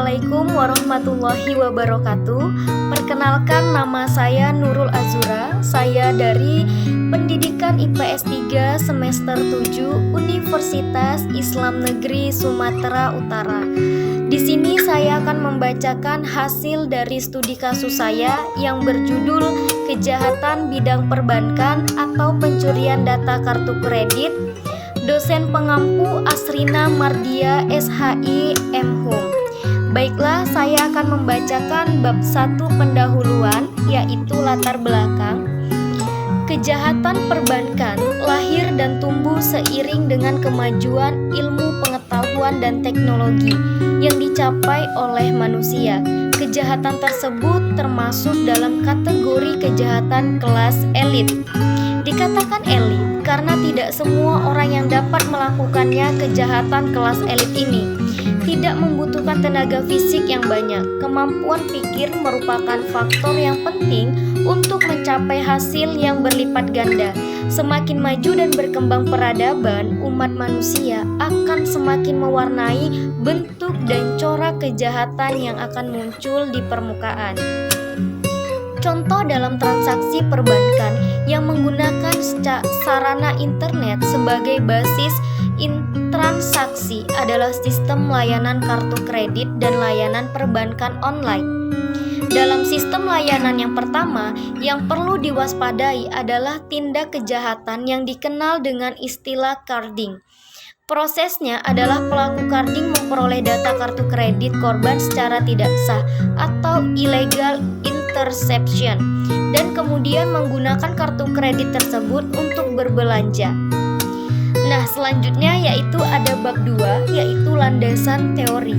Assalamualaikum warahmatullahi wabarakatuh. Perkenalkan, nama saya Nurul Azura. Saya dari Pendidikan IPS 3 semester 7 Universitas Islam Negeri Sumatera Utara. Di sini saya akan membacakan hasil dari studi kasus saya yang berjudul Kejahatan Bidang Perbankan atau Pencurian Data Kartu Kredit. Dosen pengampu Asrina Mardia SHI M.Hum. Baiklah, saya akan membacakan bab 1 pendahuluan, yaitu latar belakang. Kejahatan perbankan lahir dan tumbuh seiring dengan kemajuan ilmu pengetahuan dan teknologi yang dicapai oleh manusia. Kejahatan tersebut termasuk dalam kategori kejahatan kelas elit. Dikatakan elit karena tidak semua orang yang dapat melakukannya. Kejahatan kelas elit ini tidak membutuhkan tenaga fisik yang banyak. Kemampuan pikir merupakan faktor yang penting untuk mencapai hasil yang berlipat ganda. Semakin maju dan berkembang peradaban, umat manusia akan semakin mewarnai bentuk dan corak kejahatan yang akan muncul di permukaan. Contoh dalam transaksi perbankan yang menggunakan sarana internet sebagai basis transaksi adalah sistem layanan kartu kredit dan layanan perbankan online. Dalam sistem layanan yang pertama, yang perlu diwaspadai adalah tindak kejahatan yang dikenal dengan istilah carding. Prosesnya adalah pelaku carding memperoleh data kartu kredit korban secara tidak sah atau illegal interception dan kemudian menggunakan kartu kredit tersebut untuk berbelanja. Nah, selanjutnya yaitu ada bab 2, yaitu landasan teori.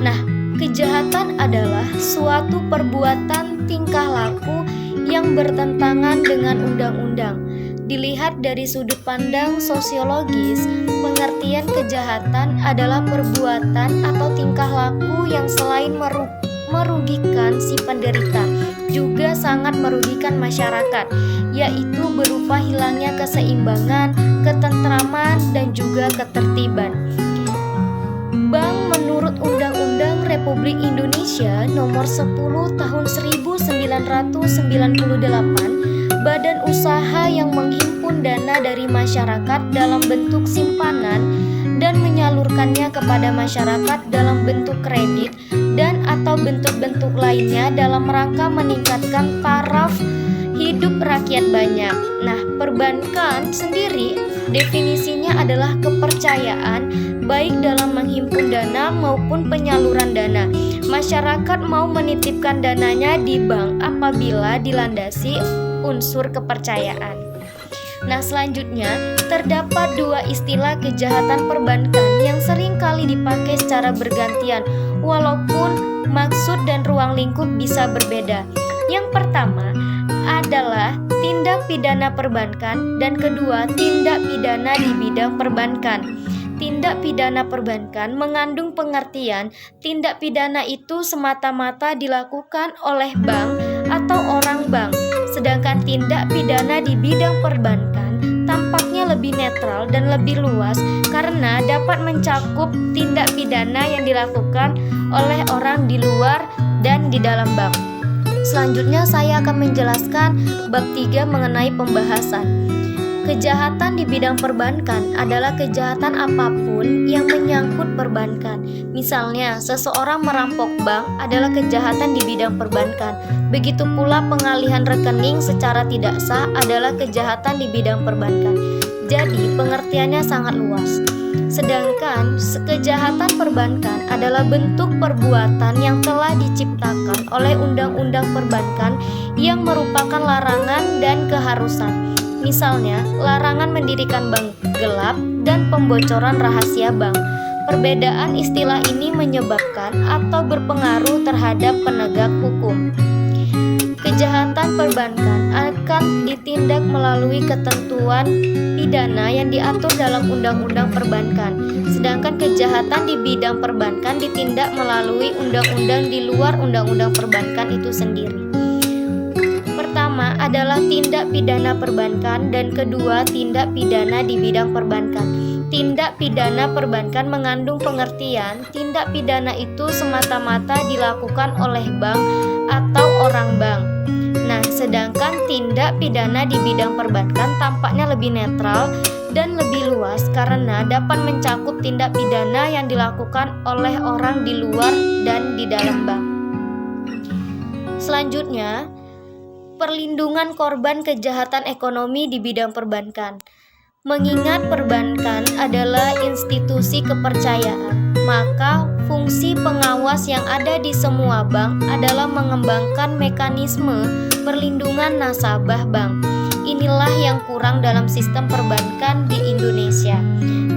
Nah, kejahatan adalah suatu perbuatan tingkah laku yang bertentangan dengan undang-undang. Dilihat dari sudut pandang sosiologis, pengertian kejahatan adalah perbuatan atau tingkah laku yang selain merugikan si penderita, juga sangat merugikan masyarakat, yaitu berupa hilangnya keseimbangan, ketentraman, dan juga ketertiban. Bank menurut Undang-Undang Republik Indonesia Nomor 10 Tahun 1998, badan usaha yang menghimpun dana dari masyarakat dalam bentuk simpanan dan menyalurkannya kepada masyarakat dalam bentuk kredit dan atau bentuk-bentuk lainnya dalam rangka meningkatkan taraf hidup rakyat banyak. Nah, perbankan sendiri definisinya adalah kepercayaan baik dalam menghimpun dana maupun penyaluran dana. Masyarakat mau menitipkan dananya di bank apabila dilandasi unsur kepercayaan. Nah, selanjutnya terdapat 2 istilah kejahatan perbankan yang sering kali dipakai secara bergantian walaupun maksud dan ruang lingkup bisa berbeda. Yang pertama adalah tindak pidana perbankan dan kedua tindak pidana di bidang perbankan. Tindak pidana perbankan mengandung pengertian tindak pidana itu semata-mata dilakukan oleh bank atau orang bank, sedangkan tindak pidana di bidang perbankan tampaknya lebih netral dan lebih luas karena dapat mencakup tindak pidana yang dilakukan oleh orang di luar dan di dalam bank. Selanjutnya saya akan menjelaskan bab 3 mengenai pembahasan. Kejahatan di bidang perbankan adalah kejahatan apapun yang menyangkut perbankan. Misalnya, seseorang merampok bank adalah kejahatan di bidang perbankan. Begitu pula pengalihan rekening secara tidak sah adalah kejahatan di bidang perbankan. Jadi, pengertiannya sangat luas. Sedangkan kejahatan perbankan adalah bentuk perbuatan yang telah diciptakan oleh undang-undang perbankan yang merupakan larangan dan keharusan. Misalnya, larangan mendirikan bank gelap dan pembocoran rahasia bank. Perbedaan istilah ini menyebabkan atau berpengaruh terhadap penegak hukum. Kejahatan perbankan akan ditindak melalui ketentuan pidana yang diatur dalam undang-undang perbankan. Sedangkan kejahatan di bidang perbankan ditindak melalui undang-undang di luar undang-undang perbankan itu sendiri. Pertama adalah tindak pidana perbankan dan kedua tindak pidana di bidang perbankan. tindak pidana perbankan mengandung pengertian tindak pidana itu semata-mata dilakukan oleh bank atau orang bank. Nah, sedangkan tindak pidana di bidang perbankan tampaknya lebih netral dan lebih luas karena dapat mencakup tindak pidana yang dilakukan oleh orang di luar dan di dalam bank. Selanjutnya, perlindungan korban kejahatan ekonomi di bidang perbankan. Mengingat perbankan adalah institusi kepercayaan, maka fungsi pengawas yang ada di semua bank adalah mengembangkan mekanisme perlindungan nasabah bank. Inilah yang kurang dalam sistem perbankan di Indonesia.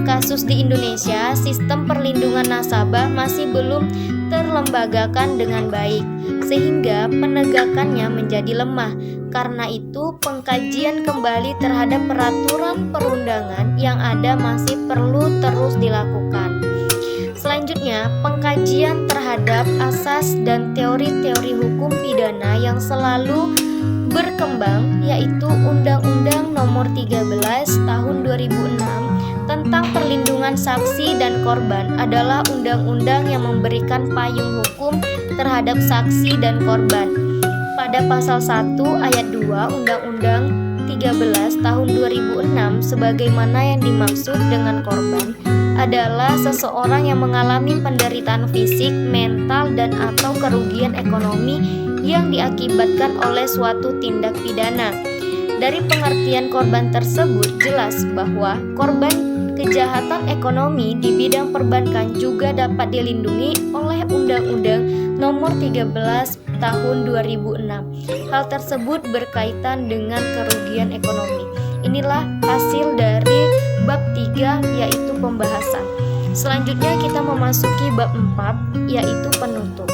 Kasus di Indonesia, sistem perlindungan nasabah masih belum terlembagakan dengan baik, sehingga penegakannya menjadi lemah. Karena itu, pengkajian kembali terhadap peraturan perundangan yang ada masih perlu terus dilakukan. Selanjutnya, pengkajian terhadap asas dan teori-teori hukum pidana yang selalu berkembang, yaitu Undang-Undang Nomor 13 Tahun 2006 tentang perlindungan saksi dan korban adalah undang-undang yang memberikan payung hukum terhadap saksi dan korban. Pada pasal 1 ayat 2 Undang-Undang 13 tahun 2006 sebagaimana yang dimaksud dengan korban adalah seseorang yang mengalami penderitaan fisik, mental, dan atau kerugian ekonomi yang diakibatkan oleh suatu tindak pidana. Dari pengertian korban tersebut jelas bahwa korban kejahatan ekonomi di bidang perbankan juga dapat dilindungi oleh Undang-Undang Nomor 13 Tahun 2006. Hal tersebut berkaitan dengan kerugian ekonomi. Inilah hasil dari bab 3 yaitu pembahasan. Selanjutnya kita memasuki bab 4 yaitu penutup.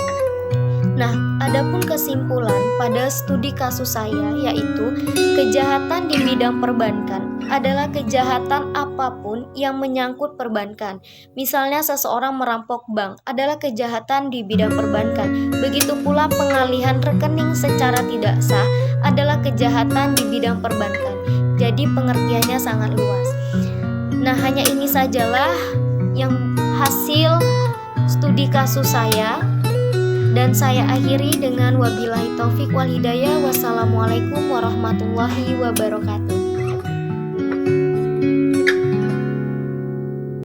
Nah, adapun kesimpulan pada studi kasus saya yaitu kejahatan di bidang perbankan adalah kejahatan apapun yang menyangkut perbankan. Misalnya seseorang merampok bank adalah kejahatan di bidang perbankan. Begitu pula pengalihan rekening secara tidak sah adalah kejahatan di bidang perbankan. Jadi pengertiannya sangat luas. Nah, hanya ini sajalah yang hasil studi kasus saya. Dan saya akhiri dengan wabillahi taufik wal hidayah. Wassalamualaikum warahmatullahi wabarakatuh.